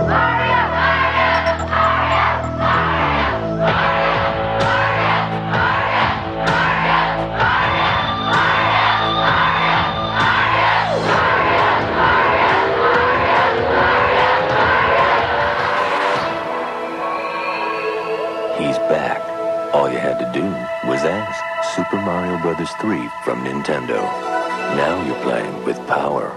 He's back. All you had to do was ask. Super Mario Bros. 3 from Nintendo. Now you're playing with power.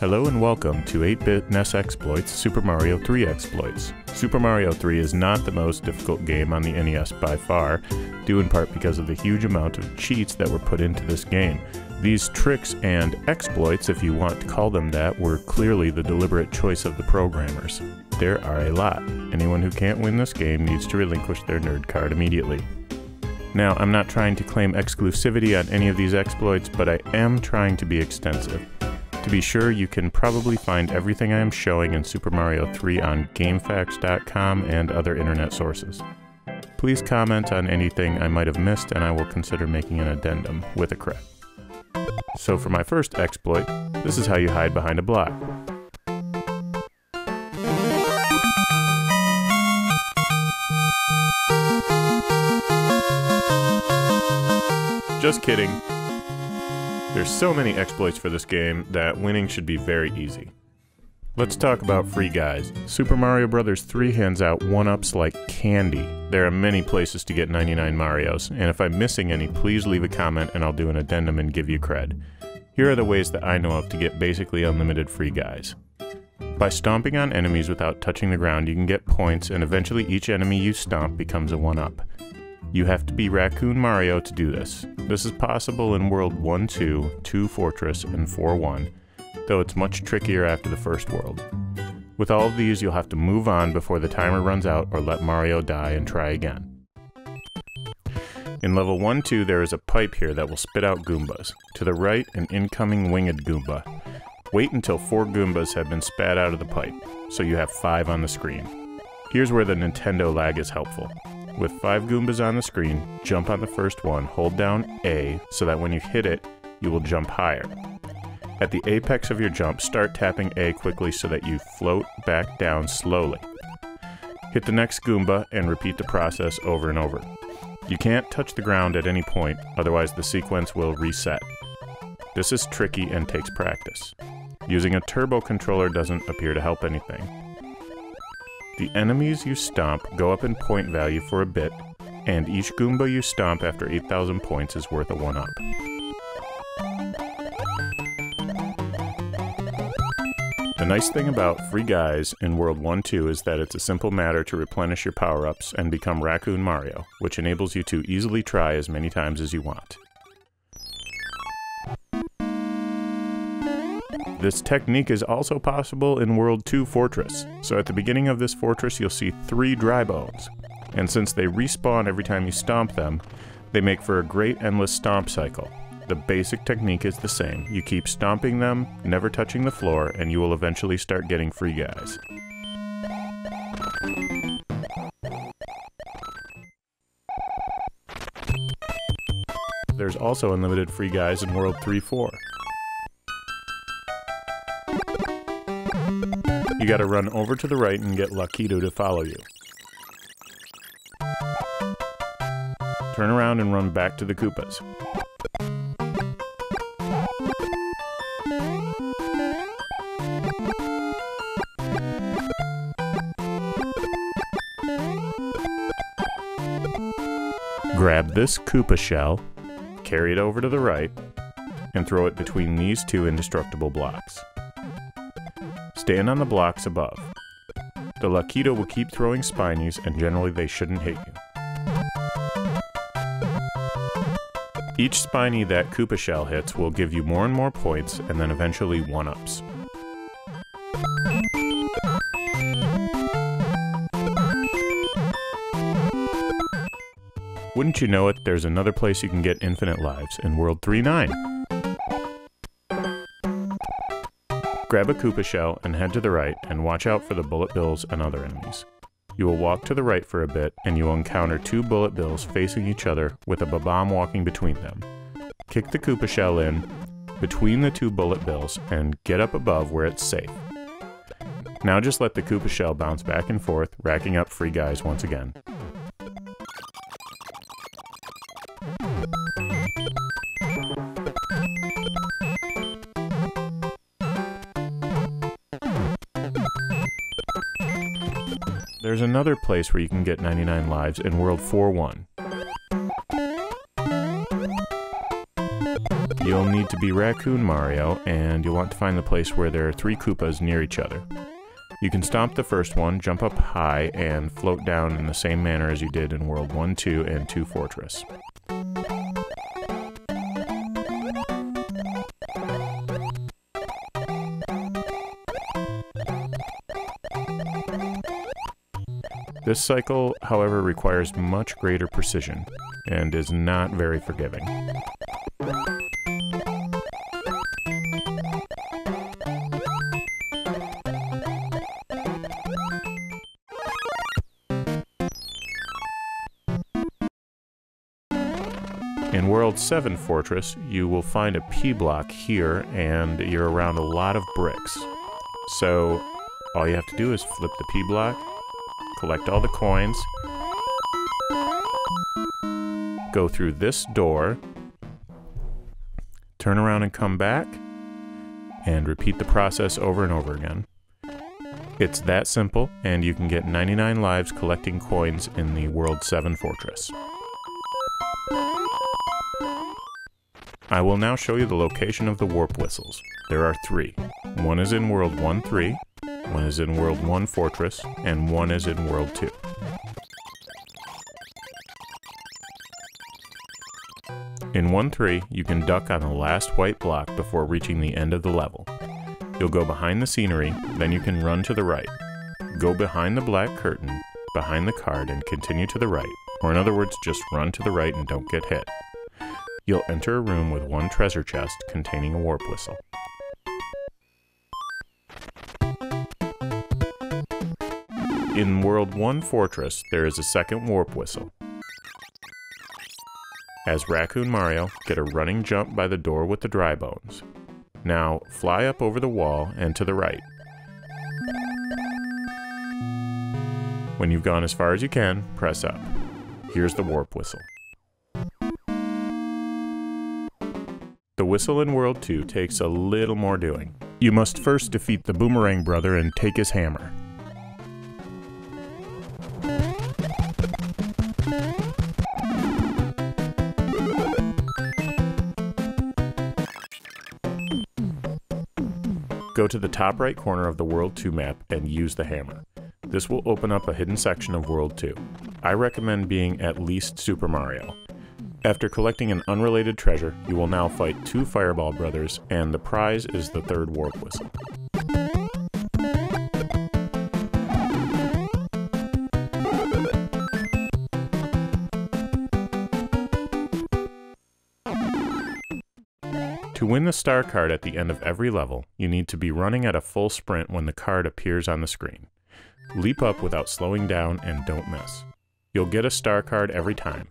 Hello and welcome to 8-bit NES Exploits Super Mario 3 Exploits. Super Mario 3 is not the most difficult game on the NES by far, due in part because of the huge amount of cheats that were put into this game. These tricks and exploits, if you want to call them that, were clearly the deliberate choice of the programmers. There are a lot. Anyone who can't win this game needs to relinquish their nerd card immediately. Now, I'm not trying to claim exclusivity on any of these exploits, but I am trying to be extensive. To be sure, you can probably find everything I am showing in Super Mario 3 on GameFAQs.com and other internet sources. Please comment on anything I might have missed and I will consider making an addendum with a credit. So for my first exploit, this is how you hide behind a block. Just kidding. There's so many exploits for this game that winning should be very easy. Let's talk about free guys. Super Mario Bros. 3 hands out 1-ups like candy. There are many places to get 99 Marios, and if I'm missing any, please leave a comment and I'll do an addendum and give you cred. Here are the ways that I know of to get basically unlimited free guys. By stomping on enemies without touching the ground, you can get points, and eventually each enemy you stomp becomes a 1-up. You have to be Raccoon Mario to do this. This is possible in World 1-2, 2 Fortress, and 4-1, though it's much trickier after the first world. With all of these, you'll have to move on before the timer runs out or let Mario die and try again. In level 1-2, there is a pipe here that will spit out Goombas. To the right, an incoming winged Goomba. Wait until 4 Goombas have been spat out of the pipe, so you have 5 on the screen. Here's where the Nintendo lag is helpful. With 5 Goombas on the screen, jump on the first one, hold down A so that when you hit it, you will jump higher. At the apex of your jump, start tapping A quickly so that you float back down slowly. Hit the next Goomba and repeat the process over and over. You can't touch the ground at any point, otherwise the sequence will reset. This is tricky and takes practice. Using a turbo controller doesn't appear to help anything. The enemies you stomp go up in point value for a bit, and each Goomba you stomp after 8,000 points is worth a 1-up. The nice thing about free guys in World 1-2 is that it's a simple matter to replenish your power-ups and become Raccoon Mario, which enables you to easily try as many times as you want. This technique is also possible in World 2 Fortress, so at the beginning of this fortress you'll see 3 dry bones, and since they respawn every time you stomp them, they make for a great endless stomp cycle. The basic technique is the same. You keep stomping them, never touching the floor, and you will eventually start getting free guys. There's also unlimited free guys in World 3-4. You gotta run over to the right and get Lakitu to follow you. Turn around and run back to the Koopas. Grab this Koopa shell, carry it over to the right, and throw it between these 2 indestructible blocks. Stand on the blocks above. The Lakitu will keep throwing Spinies, and generally they shouldn't hit you. Each Spiny that Koopa shell hits will give you more and more points, and then eventually 1-ups. Wouldn't you know it, there's another place you can get infinite lives in World 3-9. Grab a Koopa shell and head to the right, and watch out for the bullet bills and other enemies. You will walk to the right for a bit, and you will encounter 2 bullet bills facing each other with a Bob-omb walking between them. Kick the Koopa shell in between the 2 bullet bills and get up above where it's safe. Now just let the Koopa shell bounce back and forth, racking up free guys once again. There's another place where you can get 99 lives in World 4-1. You'll need to be Raccoon Mario, and you'll want to find the place where there are 3 Koopas near each other. You can stomp the first one, jump up high, and float down in the same manner as you did in World 1-2 and 2 Fortress. This cycle, however, requires much greater precision, and is not very forgiving. In World 7 Fortress, you will find a P block here, and you're around a lot of bricks. So, all you have to do is flip the P block, collect all the coins, go through this door, turn around and come back, and repeat the process over and over again. It's that simple, and you can get 99 lives collecting coins in the World 7 Fortress. I will now show you the location of the warp whistles. There are 3. One is in World 1-3, one is in World 1 Fortress, and one is in World 2. In 1-3, you can duck on the last white block before reaching the end of the level. You'll go behind the scenery, then you can run to the right. Go behind the black curtain, behind the card, and continue to the right. Or in other words, just run to the right and don't get hit. You'll enter a room with 1 treasure chest containing a warp whistle. In World 1 Fortress, there is a second warp whistle. As Raccoon Mario, get a running jump by the door with the dry bones. Now, fly up over the wall and to the right. When you've gone as far as you can, press up. Here's the warp whistle. The whistle in World 2 takes a little more doing. You must first defeat the Boomerang Brother and take his hammer. Go to the top right corner of the World 2 map and use the hammer. This will open up a hidden section of World 2. I recommend being at least Super Mario. After collecting an unrelated treasure, you will now fight 2 Fireball Brothers, and the prize is the 3rd warp whistle. To win the star card at the end of every level, you need to be running at a full sprint when the card appears on the screen. Leap up without slowing down and don't miss. You'll get a star card every time.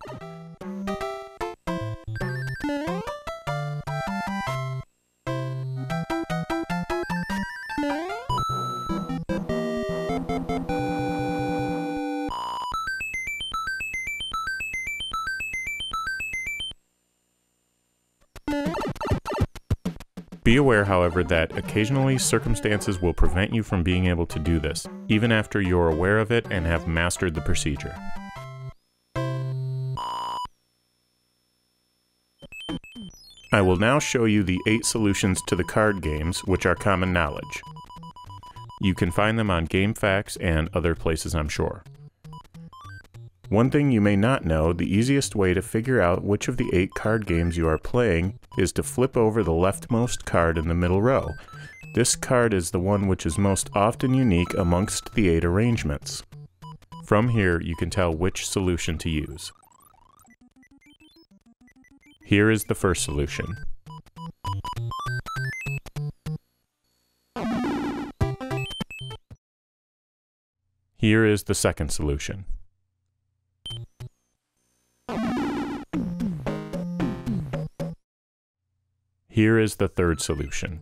Be aware, however, that occasionally circumstances will prevent you from being able to do this, even after you're aware of it and have mastered the procedure. I will now show you the 8 solutions to the card games, which are common knowledge. You can find them on GameFAQs and other places, I'm sure. One thing you may not know, the easiest way to figure out which of the 8 card games you are playing is to flip over the leftmost card in the middle row. This card is the one which is most often unique amongst the 8 arrangements. From here, you can tell which solution to use. Here is the first solution. Here is the second solution. Here is the third solution.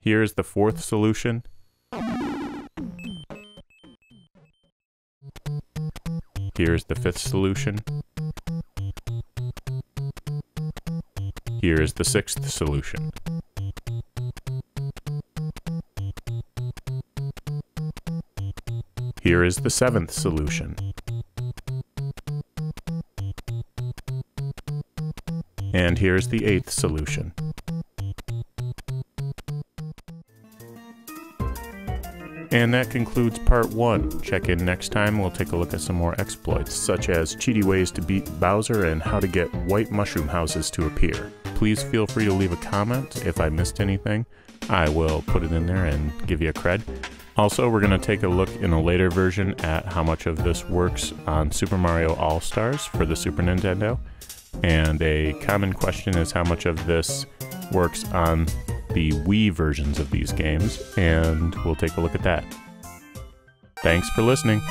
Here is the fourth solution. Here is the fifth solution. Here is the sixth solution. Here is the seventh solution. And here's the eighth solution. And that concludes part 1. Check in next time, we'll take a look at some more exploits, such as cheaty ways to beat Bowser and how to get white mushroom houses to appear. Please feel free to leave a comment if I missed anything. I will put it in there and give you a cred. Also, we're going to take a look in a later version at how much of this works on Super Mario All-Stars for the Super Nintendo. And a common question is how much of this works on the Wii versions of these games, and we'll take a look at that. Thanks for listening.